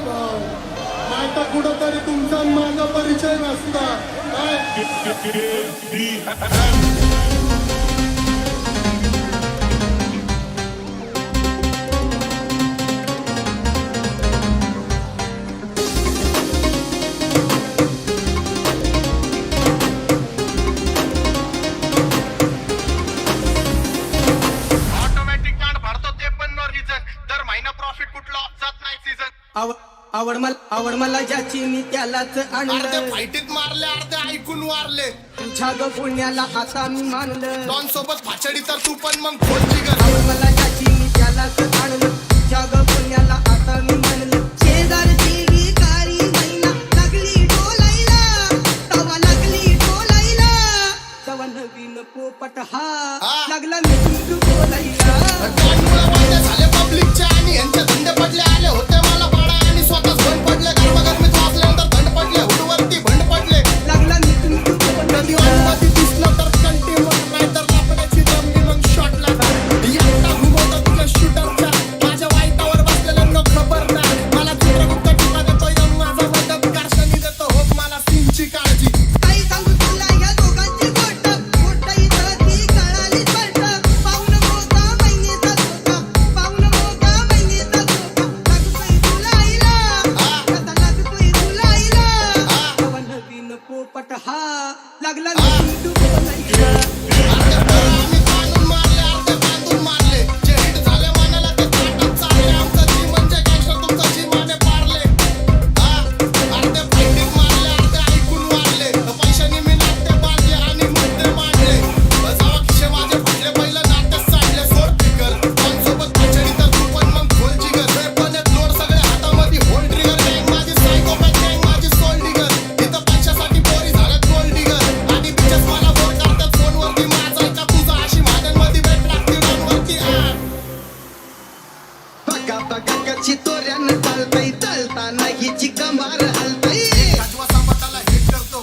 भाऊ नाही तर कुठंतरी तुमचा माझा परिचय नसता काय आवड मला ज्याची मी त्यालाच आणलं फाईटीत मारले अर्धे ऐकून वारले तुझ्या ग पुण्याला आता मी मानलं डॉन सोबत फाचडी तर तू पण मग खोलची गर आवड मला ज्याची मी त्यालाच आणलं तुझ्या ग पुण्याला आता मी मानलं शेजारची भिकारी मैना लागली डोलायला तवा नवीन पोपट हा लागला मी बोलायला झाले पब्लिकच्या आणि यांचे धंदे पडले आले होते मला पाडा आणि स्वतःच बंद पडले गरमागरमीत वाचल्यानंतर थंड पडले हुडवरती भंड पडले लागला मी कधी वाटमध्ये दिसलं तर कंटिन्यू नाही तर लापण्याची जमली मग शॉटला एकटा घुमवतो तुझ्या शूटरच्या माझ्या वाईटावर बसलेल्यांना खबरदार मला चित्रगुप्त टीका देतो यम माझा मदत कारशनी देतो होप मला सीनची काळजी काही सांगू तुला या दोघांची गोष्ट मोठा इथं ती कळालीच पडत पाऊन मोठा महिनेचा धोका लागतोय तुला आईला तवा नवीन पोपट हा लागला मी तू बोलायला आम्ही बांधून मारले अर्धे बांधून मारले जे हिट झाले मनाला ते ताटात चालले आमचं जी म्हणजे गँगस्टर तुमचं जी माने पारले अर्धे फाईटीत मारले अर्धे ऐकून वारले पैशानी मी नाट्य बांधले आणि मुद्दे मांडले जावा खिशे माझे फुटले पहिलं नाट्य सांडले सोड फिकर सोबत फाचडी तर तू पण मग खोल जिगर पण एक लोड सगळे हातामध्ये होल ट्रिगर गँग माझी सायकोपॅथ गँग माझी सोल डिगर इथं पैशासाठी पोरी झाल्यात गोल्ड डिगर आणि बिचेस मला बोर करतात फोनवरती माझा का तुझा अशी माझ्यांमध्ये भेट लागते डॉनवरती बघा कशी तोऱ्यानं चालतय चालताना हिची कमार हलतय राजवा संपताला हिट करतो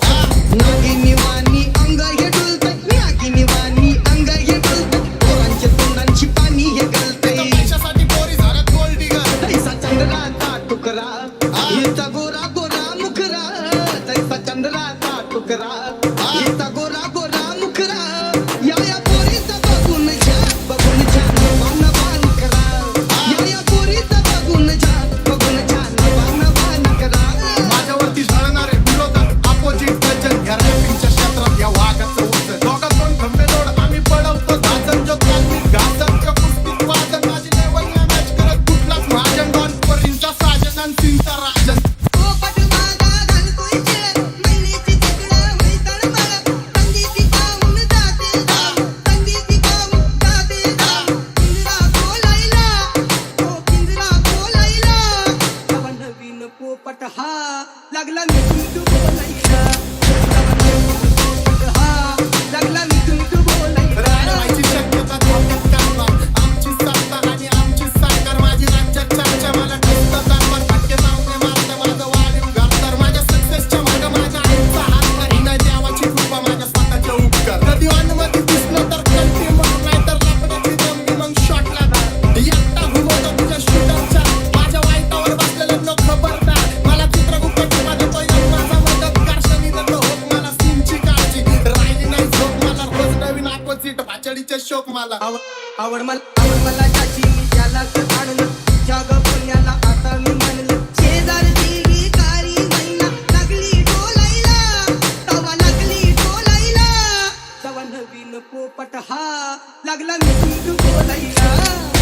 नागिनी वाणी अंग हे डुलतय नागिनी वाणी अंग हे डुलतय पोरांच्या तोंडांची पाणी हे गलतय पैशासाठी पोरी झाल्यात गोल्ड डिगर तैसा चंद्राचा तुकरा हिचा गोरा गोरा मुखरा तैसा चंद्राचा तुकरा हिचा गोरा गोरा मुखरा या पोरीचा बघून छान बाण करा या पोरीचा बघून छान बाण करा माझ्यावरती झळणारे विरोधक अपोजिट वचन या रॅपिंगच्या क्षेत्रात या वाघाचं उत्तर दोघात दोन खंबे जोड आम्ही पडवतो धाजन जो तालमी घातकच्या कुस्तीत वादन माझी लेवल नाही मॅच करत कुठलाच महाजन डॉन परींचा साजन आणि सिंचा राजन पोपट माझा घालतोय छेड मैनेची तिकडं मैतण मला संगीती पाहून जाते धाम पिंजरा बोलायला तवा नवीन पोपट हा लागला मी तू बोलायला लागला मी तू बोलायला राहायची शक्यता धोक्यात काढणार आमची सत्ता आणि आमची सरकार माझी राज्यात चर्चा मला ठसतं दरबार फटके जाऊन मारतं माझं वाढीव घरदार माझ्या सक्सेसच्या मागं माझ्या आईचा हात नाही नाही देवाची कृपा माझ्या स्वतःचे उपकार कधी अनुमती दिसलं तर कल्टी मग नाही तर लापण्याची जमली मग शॉटला एकटा घुमवतो तुझ्या शूटरच्या माझ्या वाईटावर बसलेल्यांना खबरदार मला चित्रगुप्त टीका देतो यम माझा मदत कारशनी देतो होप मला सीनची काळजी राहिली नाही झोप मला रोज नवीन अपोजिट भाचडीचे शोक मला आवड मला ज्याची मी त्यालाच आणलं जग पुण्याला आता मी मानलं शेजारची भिकारी मैना लागली डोलायला तवा नवीन पोपट हा लागला मी तू बोलायला